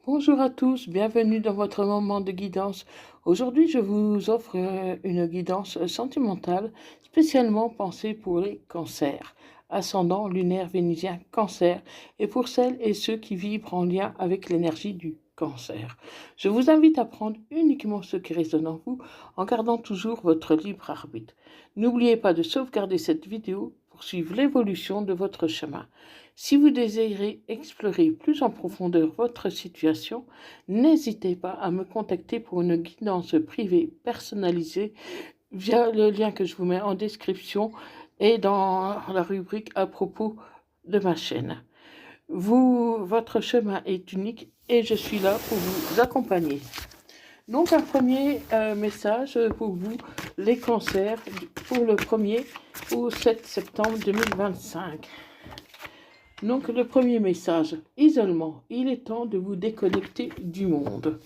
Bonjour à tous, bienvenue dans votre moment de guidance. Aujourd'hui, je vous offre une guidance sentimentale spécialement pensée pour les cancers, ascendant lunaire vénusien cancer, et pour celles et ceux qui vibrent en lien avec l'énergie du cancer. Je vous invite à prendre uniquement ce qui résonne en vous, en gardant toujours votre libre arbitre. N'oubliez pas de sauvegarder cette vidéo pour suivre l'évolution de votre chemin. Si vous désirez explorer plus en profondeur votre situation, n'hésitez pas à me contacter pour une guidance privée personnalisée via le lien que je vous mets en description et dans la rubrique à propos de ma chaîne. Votre chemin est unique et je suis là pour vous accompagner. Donc un premier message pour vous, les cancers, pour le 1er au 7 septembre 2025. Donc le premier message, isolement. Il est temps de vous déconnecter du monde.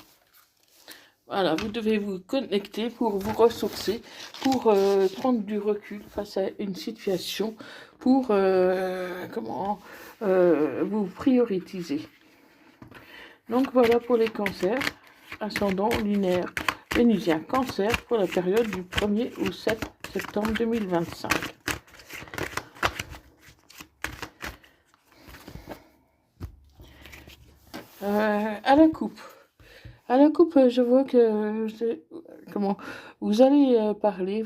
Voilà, vous devez vous connecter pour vous ressourcer, pour prendre du recul face à une situation, pour vous prioriser. Donc voilà pour les cancers, ascendant lunaire vénusien cancer pour la période du 1er au 7 septembre 2025. À la coupe. À la coupe, je vois que vous allez parler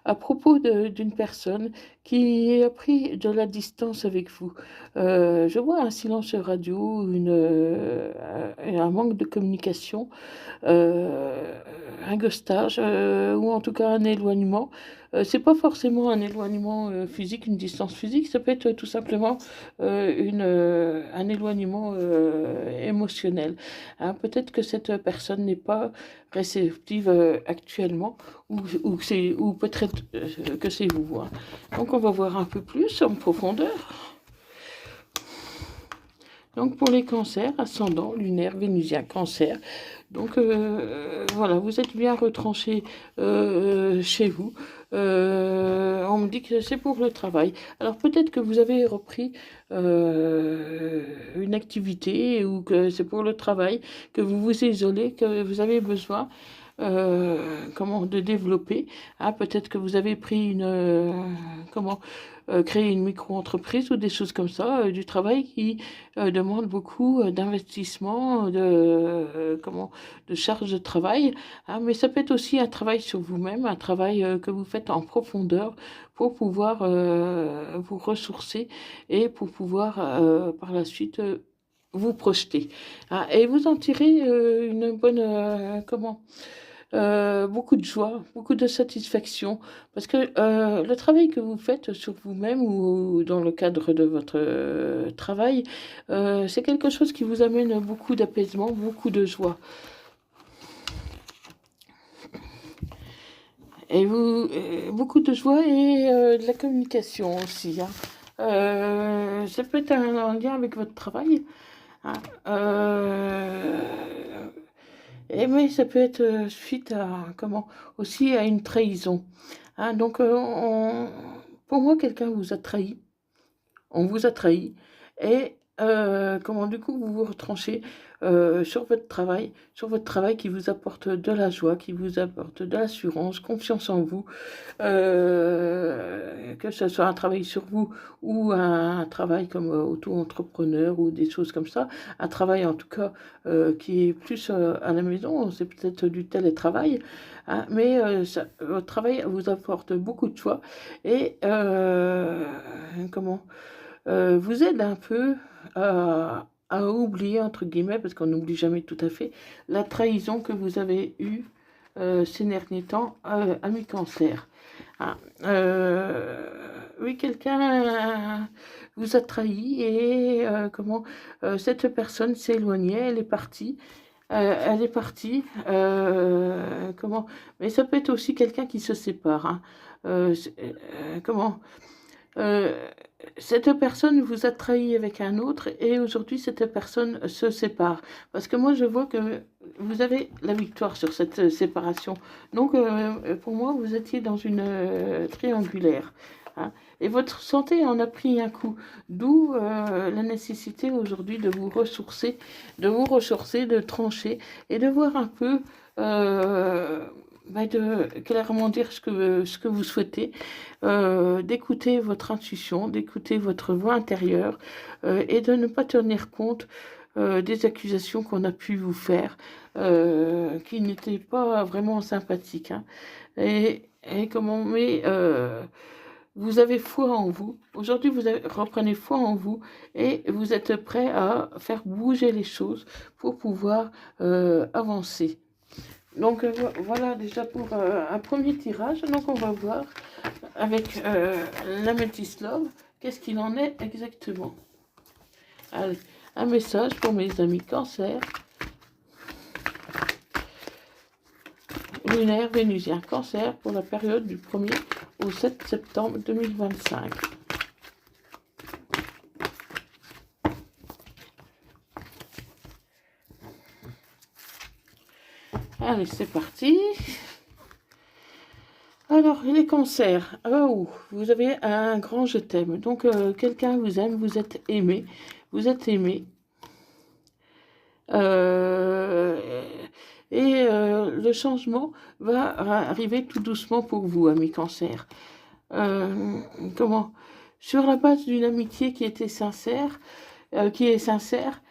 à propos d'une personne qui a pris de la distance avec vous. Je vois un silence radio, un manque de communication, un ghostage ou en tout cas un éloignement. C'est pas forcément un éloignement physique, une distance physique, ça peut être tout simplement un éloignement émotionnel. Hein, peut-être que cette personne n'est pas réceptive actuellement, ou peut-être que c'est vous. Hein. Donc on va voir un peu plus en profondeur. Donc pour les cancers, ascendant, lunaire, vénusien, cancer. Donc voilà, vous êtes bien retranché chez vous. On me dit que c'est pour le travail. Alors peut-être que vous avez repris une activité ou que c'est pour le travail, que vous vous isolez, que vous avez besoin de développer. Hein, peut-être que vous avez pris créer une micro-entreprise ou des choses comme ça, du travail qui demande beaucoup d'investissement, de charge de travail. Hein, mais ça peut être aussi un travail sur vous-même, un travail que vous faites en profondeur pour pouvoir vous ressourcer et pour pouvoir par la suite vous projeter. Hein, et vous en tirez une bonne beaucoup de joie, beaucoup de satisfaction, parce que le travail que vous faites sur vous-même ou dans le cadre de votre travail, c'est quelque chose qui vous amène beaucoup d'apaisement, beaucoup de joie. Et beaucoup de joie et de la communication aussi. Hein. Ça peut être en lien avec votre travail. Hein. Mais ça peut être suite à aussi à une trahison. Hein, donc pour moi, quelqu'un vous a trahi. On vous a trahi. Et du coup, vous vous retranchez sur votre travail qui vous apporte de la joie, qui vous apporte de l'assurance, confiance en vous, que ce soit un travail sur vous ou un travail comme auto-entrepreneur ou des choses comme ça, un travail en tout cas qui est plus à la maison, c'est peut-être du télétravail, hein, mais votre travail vous apporte beaucoup de joie et vous aide un peu à oublier, entre guillemets, parce qu'on n'oublie jamais tout à fait, la trahison que vous avez eue ces derniers temps à mi-cancer. Hein. Oui, quelqu'un vous a trahi et cette personne s'est éloignée, elle est partie. Mais ça peut être aussi quelqu'un qui se sépare. Hein. Euh, c'est- euh, comment euh, Cette personne vous a trahi avec un autre et aujourd'hui cette personne se sépare. Parce que moi je vois que vous avez la victoire sur cette séparation. Donc pour moi vous étiez dans une triangulaire. hein. Et votre santé en a pris un coup, d'où la nécessité aujourd'hui de vous ressourcer, de trancher et de voir un peu, de clairement dire ce que vous souhaitez, d'écouter votre intuition, d'écouter votre voix intérieure et de ne pas tenir compte des accusations qu'on a pu vous faire, qui n'étaient pas vraiment sympathiques, hein. Et comment, mais vous avez foi en vous. Aujourd'hui, reprenez foi en vous et vous êtes prêt à faire bouger les choses pour pouvoir avancer. Donc voilà déjà pour un premier tirage. Donc on va voir avec l'Amethyst Love qu'est-ce qu'il en est exactement. Allez, un message pour mes amis Cancer, lunaire, vénusien, Cancer pour la période du 1er au 7 septembre 2025. Allez, c'est parti. Alors, les cancers, oh, vous avez un grand je t'aime. Donc, quelqu'un vous aime, vous êtes aimé. Vous êtes aimé. Le changement va arriver tout doucement pour vous, amis cancer. Comment? Sur la base d'une amitié qui était sincère, qui est sincère,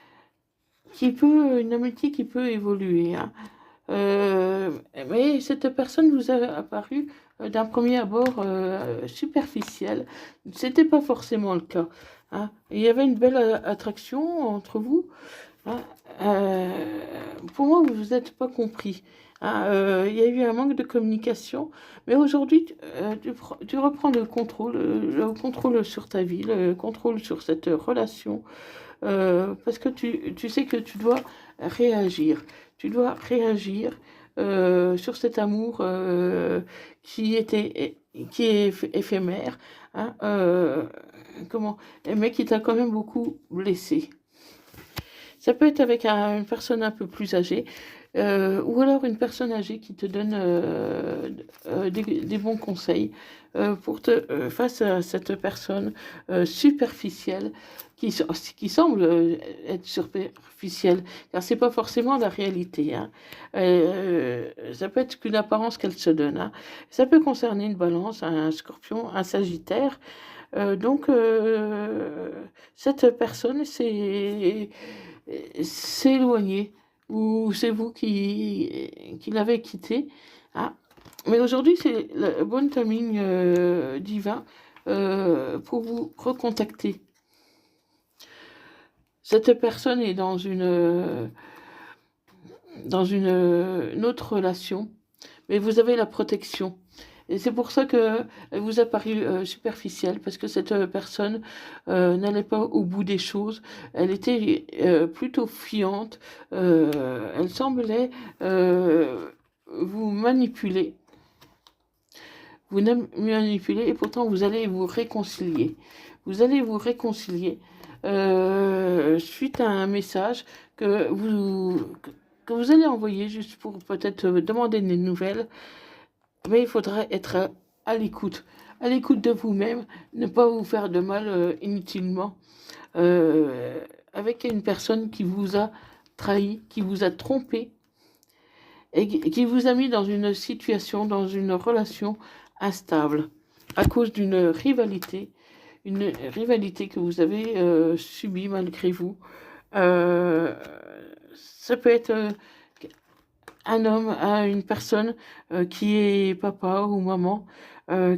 une amitié qui peut évoluer, hein. Mais cette personne vous a apparu d'un premier abord superficiel. C'était pas forcément le cas, hein. Il y avait une belle attraction entre vous, hein. Pour moi, vous vous êtes pas compris, hein. Il y a eu un manque de communication, mais aujourd'hui, tu reprends le contrôle sur ta vie, le contrôle sur cette relation, parce que tu sais que tu dois réagir. Tu dois réagir sur cet amour qui est éphémère, hein, mais qui t'a quand même beaucoup blessé. Ça peut être avec une personne un peu plus âgée, ou alors une personne âgée qui te donne des bons conseils face à cette personne superficielle qui semble être superficielle, car c'est pas forcément la réalité, hein. Ça peut être qu'une apparence qu'elle se donne, hein. Ça peut concerner une balance, un scorpion, un sagittaire. Cette personne s'est éloignée, ou c'est vous qui l'avez quitté, hein. Mais aujourd'hui, c'est le bon timing divin pour vous recontacter. Cette personne est dans une autre relation, mais vous avez la protection. Et c'est pour ça qu'elle vous a paru superficielle, parce que cette personne n'allait pas au bout des choses. Elle était plutôt fuyante. Elle semblait vous manipuler. Vous manipuler, et pourtant vous allez vous réconcilier. Vous allez vous réconcilier suite à un message que vous allez envoyer juste pour peut-être demander des nouvelles. Mais il faudrait être à l'écoute de vous-même, ne pas vous faire de mal inutilement avec une personne qui vous a trahi, qui vous a trompé et qui vous a mis dans une situation, dans une relation instable à cause d'une rivalité, que vous avez subie malgré vous. Ça peut être un homme à une personne qui est papa ou maman,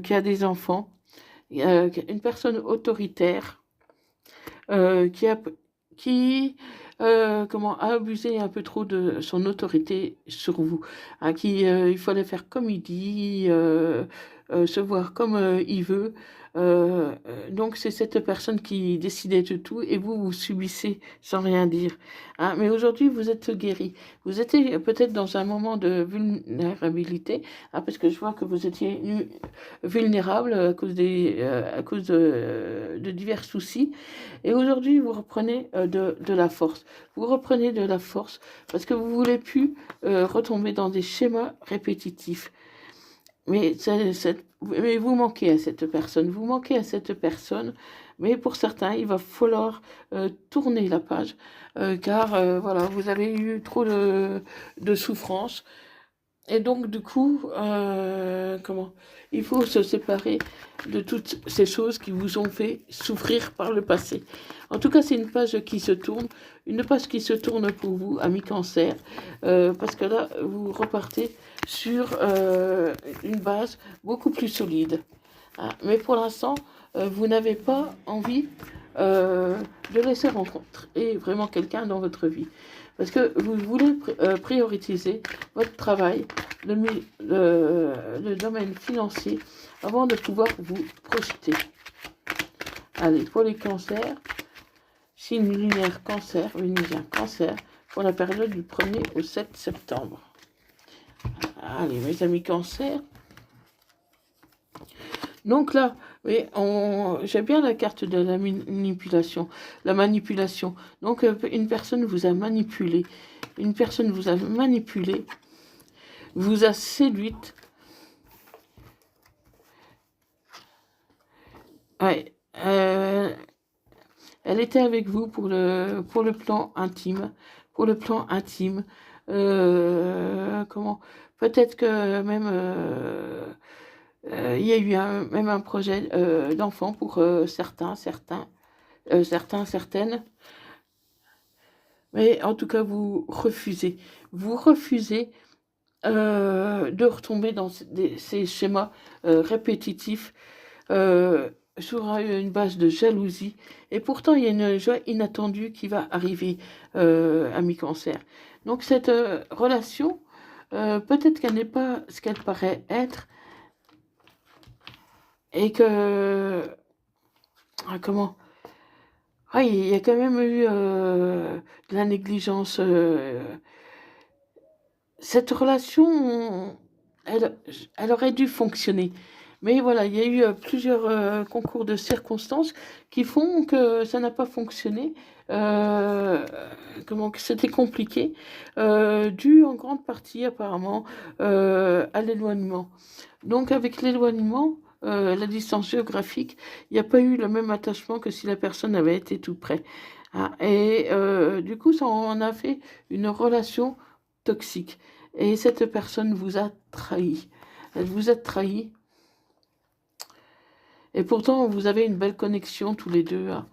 qui a des enfants, une personne autoritaire qui a abusé un peu trop de son autorité sur vous, à qui il fallait faire comme il dit, se voir comme il veut. Donc c'est cette personne qui décidait de tout et vous subissez sans rien dire, hein. Mais aujourd'hui, vous êtes guéri. Vous étiez peut-être dans un moment de vulnérabilité, hein, parce que je vois que vous étiez vulnérable à cause de divers soucis. Et aujourd'hui, vous reprenez de la force. Vous reprenez de la force parce que vous ne voulez plus retomber dans des schémas répétitifs. Mais vous manquez à cette personne, vous manquez à cette personne, mais pour certains, il va falloir tourner la page, car voilà, vous avez eu trop de souffrance. Et donc, du coup, il faut se séparer de toutes ces choses qui vous ont fait souffrir par le passé. En tout cas, c'est une page qui se tourne pour vous, amis cancer, parce que là, vous repartez sur une base beaucoup plus solide. Hein. Mais pour l'instant, vous n'avez pas envie de laisser rencontrer vraiment quelqu'un dans votre vie. Parce que vous voulez prioriser votre travail, le domaine financier, avant de pouvoir vous projeter. Allez, pour les cancers, signe lunaire cancer, vénusien cancer, pour la période du 1er au 7 septembre. Allez, mes amis cancer. Donc là, j'ai bien la carte de la manipulation. La manipulation. Donc une personne vous a manipulé. Une personne vous a manipulé, vous a séduite. Ouais. Elle était avec vous pour le plan intime. Pour le plan intime. Peut-être que même il y a eu même un projet d'enfant pour certaines. Mais en tout cas, vous refusez. Vous refusez de retomber dans ces schémas répétitifs sur une base de jalousie. Et pourtant, il y a une joie inattendue qui va arriver à mi-cancer. Donc cette relation, peut-être qu'elle n'est pas ce qu'elle paraît être, et que... il y a quand même eu de la négligence. Cette relation, elle aurait dû fonctionner. Mais voilà, il y a eu plusieurs concours de circonstances qui font que ça n'a pas fonctionné, que c'était compliqué, dû en grande partie apparemment à l'éloignement. Donc avec l'éloignement, la distance géographique, il n'y a pas eu le même attachement que si la personne avait été tout près. Hein. Et du coup, ça en a fait une relation toxique. Et cette personne vous a trahi. Elle vous a trahi. Et pourtant, vous avez une belle connexion tous les deux. Hein.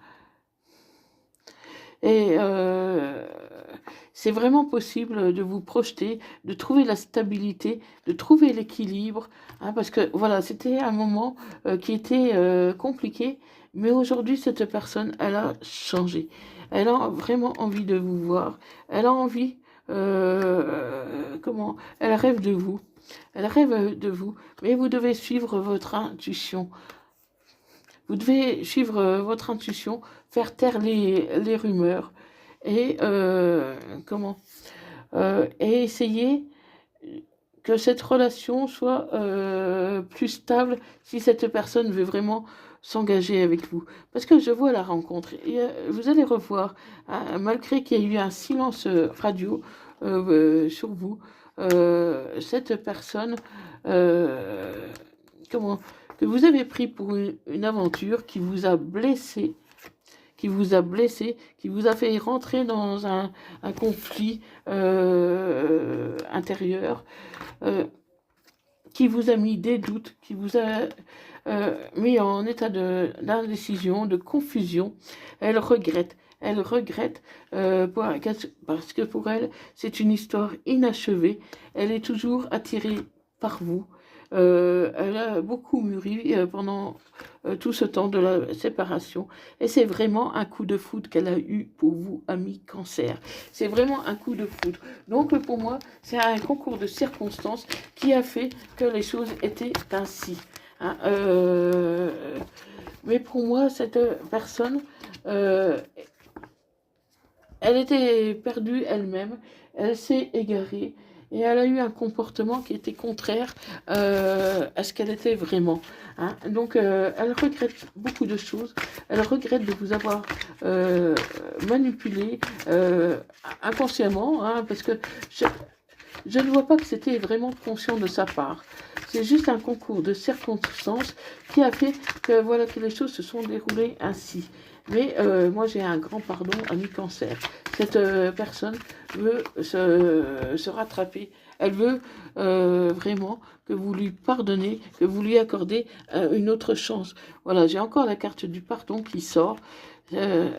Et c'est vraiment possible de vous projeter, de trouver la stabilité, de trouver l'équilibre. Hein, parce que voilà, c'était un moment qui était compliqué. Mais aujourd'hui, cette personne, elle a changé. Elle a vraiment envie de vous voir. Elle a envie... Elle rêve de vous. Elle rêve de vous. Mais vous devez suivre votre intuition. Vous devez suivre votre intuition, faire taire les rumeurs et et essayer que cette relation soit plus stable si cette personne veut vraiment s'engager avec vous. Parce que je vois la rencontre. Et, vous allez revoir, hein, malgré qu'il y ait eu un silence radio sur vous, cette personne, que vous avez pris pour une aventure qui vous a blessé, qui vous a fait rentrer dans un conflit intérieur, qui vous a mis des doutes, qui vous a mis en état d'indécision, de confusion. Elle regrette. Elle regrette parce que pour elle, c'est une histoire inachevée. Elle est toujours attirée par vous. Elle a beaucoup mûri pendant tout ce temps de la séparation. Et c'est vraiment un coup de foudre qu'elle a eu pour vous, amis cancer. C'est vraiment un coup de foudre. Donc pour moi, c'est un concours de circonstances qui a fait que les choses étaient ainsi. Hein, mais pour moi, cette personne, elle était perdue elle-même, elle s'est égarée et elle a eu un comportement qui était contraire à ce qu'elle était vraiment. Hein. Donc elle regrette beaucoup de choses, elle regrette de vous avoir manipulé inconsciemment, hein, parce que je ne vois pas que c'était vraiment conscient de sa part. C'est juste un concours de circonstances qui a fait que, voilà, que les choses se sont déroulées ainsi. Mais moi, j'ai un grand pardon à mi-cancer. Cette personne veut se rattraper. Elle veut vraiment que vous lui pardonnez, que vous lui accordez une autre chance. Voilà, j'ai encore la carte du pardon qui sort. Euh,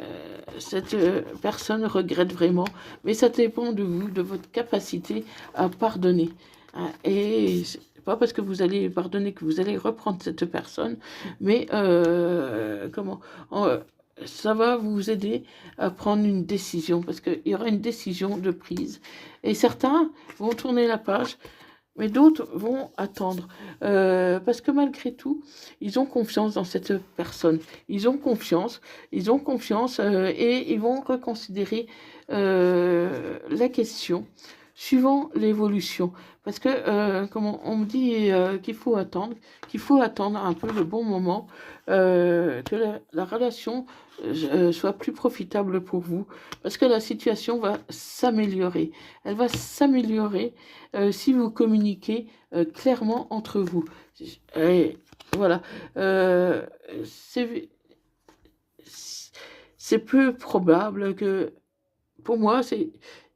cette personne regrette vraiment, mais ça dépend de vous, de votre capacité à pardonner. Hein. Et c'est pas parce que vous allez pardonner que vous allez reprendre cette personne, mais ça va vous aider à prendre une décision, parce qu'il y aura une décision de prise. Et certains vont tourner la page, mais d'autres vont attendre. Parce que malgré tout, ils ont confiance dans cette personne. Ils ont confiance et ils vont reconsidérer la question suivant l'évolution. Parce que, comment on me dit qu'il faut attendre un peu le bon moment, que la relation soit plus profitable pour vous, parce que la situation va s'améliorer. Elle va s'améliorer si vous communiquez clairement entre vous. Et voilà. Euh, c'est c'est peu probable que, pour moi,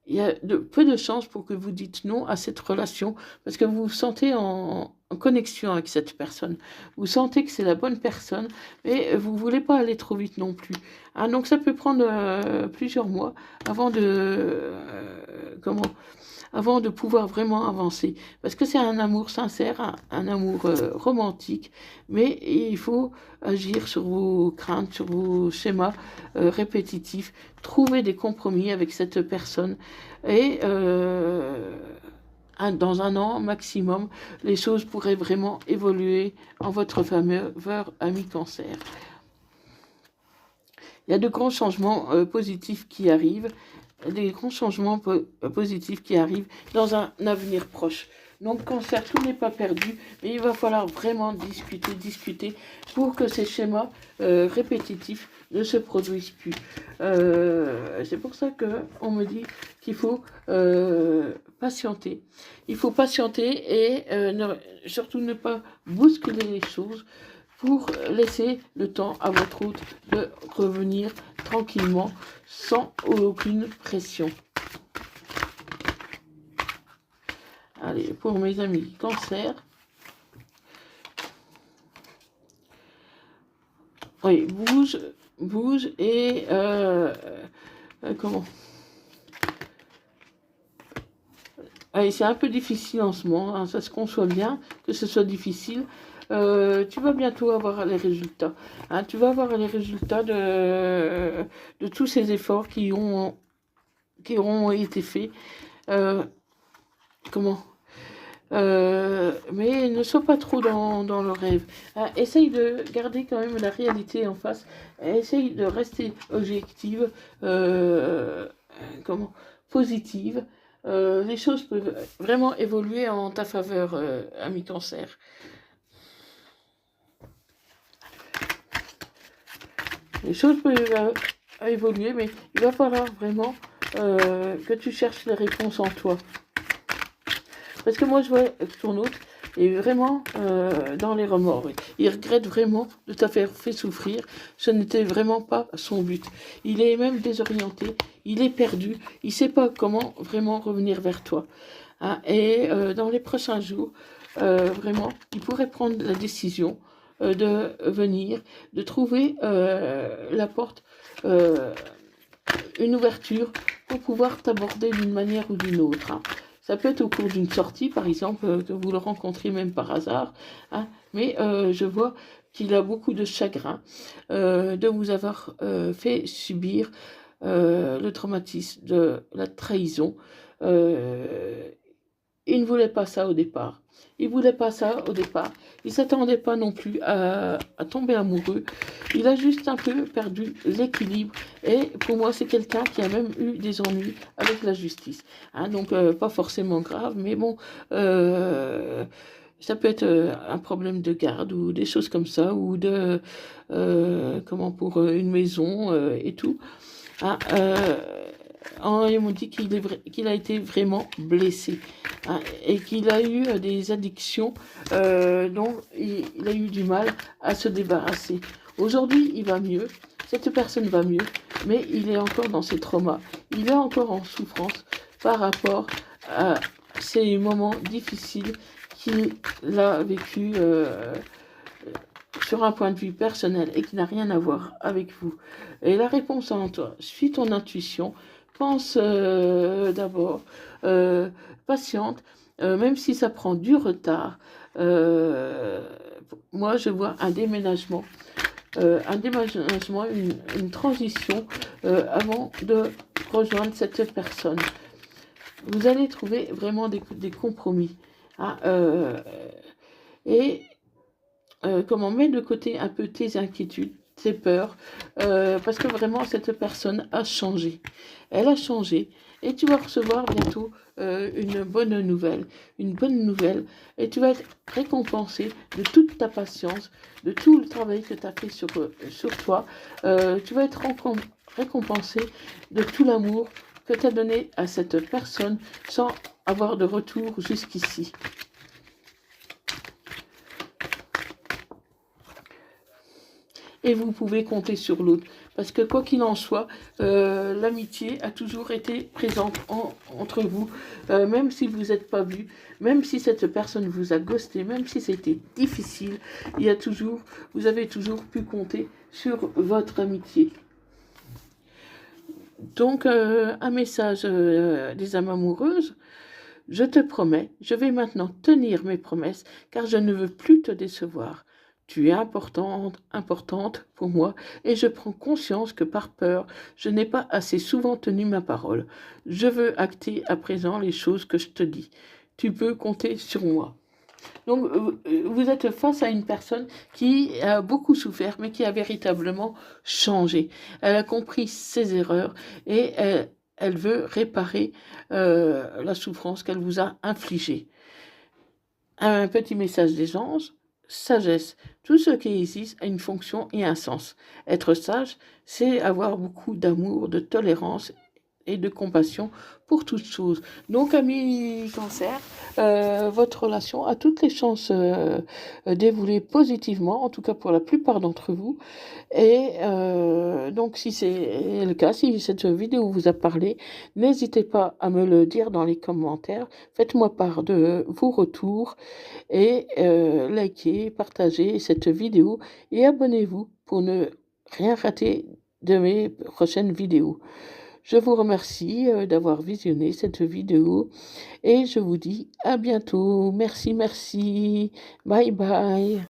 il y a peu de chances pour que vous dites non à cette relation parce que vous vous sentez en connexion avec cette personne. Vous sentez que c'est la bonne personne, mais vous ne voulez pas aller trop vite non plus. Hein, donc ça peut prendre plusieurs mois avant avant de pouvoir vraiment avancer. Parce que c'est un amour sincère, un amour romantique, mais il faut agir sur vos craintes, sur vos schémas répétitifs, trouver des compromis avec cette personne et dans un an maximum, les choses pourraient vraiment évoluer en votre faveur à mi-cancer. Il y a de grands changements positifs qui arrivent, des grands changements positifs qui arrivent dans un avenir proche. Donc, cancer, tout n'est pas perdu, mais il va falloir vraiment discuter pour que ces schémas répétitifs ne se produisent plus. C'est pour ça qu'on me dit qu'il faut patienter. Il faut patienter et surtout ne pas bousculer les choses pour laisser le temps à votre hôte de revenir tranquillement, sans aucune pression. Allez, pour mes amis cancer. Oui, bouge et comment Allez, c'est un peu difficile en ce moment, hein, ça se conçoit bien que ce soit difficile. Tu vas bientôt avoir les résultats. Hein, tu vas avoir les résultats de tous ces efforts qui auront été faits. Mais ne sois pas trop dans le rêve. Hein, essaye de garder quand même la réalité en face. Essaye de rester objective, positive. Les choses peuvent vraiment évoluer en ta faveur, ami cancer. Les choses peuvent évoluer, mais il va falloir vraiment que tu cherches les réponses en toi. Parce que moi, je vois que ton hôte est vraiment dans les remords. Il regrette vraiment de t'avoir fait souffrir. Ce n'était vraiment pas son but. Il est même désorienté. Il est perdu. Il ne sait pas comment vraiment revenir vers toi. Hein, et dans les prochains jours, vraiment, il pourrait prendre la décision de venir, de trouver la porte, une ouverture pour pouvoir t'aborder d'une manière ou d'une autre. Hein. Ça peut être au cours d'une sortie, par exemple, que vous le rencontrez même par hasard. Hein, mais je vois qu'il a beaucoup de chagrin de vous avoir fait subir le traumatisme de la trahison. Il ne voulait pas ça au départ. Il ne voulait pas ça au départ. Il ne s'attendait pas non plus à tomber amoureux. Il a juste un peu perdu l'équilibre. Et pour moi, c'est quelqu'un qui a même eu des ennuis avec la justice. Hein, donc, pas forcément grave, mais bon, ça peut être un problème de garde ou des choses comme ça, ou pour une maison et tout. Hein, Ils m'ont dit qu'il a été vraiment blessé, hein, et qu'il a eu des addictions dont il a eu du mal à se débarrasser. Aujourd'hui, il va mieux, cette personne va mieux, mais il est encore dans ses traumas, il est encore en souffrance par rapport à ces moments difficiles qu'il a vécu sur un point de vue personnel et qui n'a rien à voir avec vous. Et la réponse en toi, suis ton intuition, pense d'abord, patiente, même si ça prend du retard. Euh, Moi, je vois un déménagement, une transition avant de rejoindre cette personne. Vous allez trouver vraiment des compromis, hein, et comment mettre de côté un peu tes inquiétudes, tes peurs, parce que vraiment cette personne a changé. Elle a changé et tu vas recevoir bientôt une bonne nouvelle, et tu vas être récompensé de toute ta patience, de tout le travail que tu as fait sur toi. Tu vas être récompensé de tout l'amour que tu as donné à cette personne sans avoir de retour jusqu'ici. Et vous pouvez compter sur l'autre. Parce que quoi qu'il en soit, l'amitié a toujours été présente entre vous, même si vous n'êtes pas vu, même si cette personne vous a ghosté, même si c'était difficile, vous avez toujours pu compter sur votre amitié. Donc, un message des âmes amoureuses. Je te promets, je vais maintenant tenir mes promesses, car je ne veux plus te décevoir. Tu es importante pour moi, et je prends conscience que par peur, je n'ai pas assez souvent tenu ma parole. Je veux acter à présent les choses que je te dis. Tu peux compter sur moi. Donc, vous êtes face à une personne qui a beaucoup souffert, mais qui a véritablement changé. Elle a compris ses erreurs et elle veut réparer la souffrance qu'elle vous a infligée. Un petit message des anges. Sagesse. Tout ce qui existe a une fonction et un sens. Être sage, c'est avoir beaucoup d'amour, de tolérance et de compassion pour toutes choses. Donc, amis cancer, votre relation a toutes les chances d'évoluer positivement, en tout cas pour la plupart d'entre vous. Et donc, si c'est le cas, si cette vidéo vous a parlé, n'hésitez pas à me le dire dans les commentaires. Faites-moi part de vos retours et likez, partagez cette vidéo et abonnez-vous pour ne rien rater de mes prochaines vidéos. Je vous remercie d'avoir visionné cette vidéo et je vous dis à bientôt. Merci, merci. Bye bye.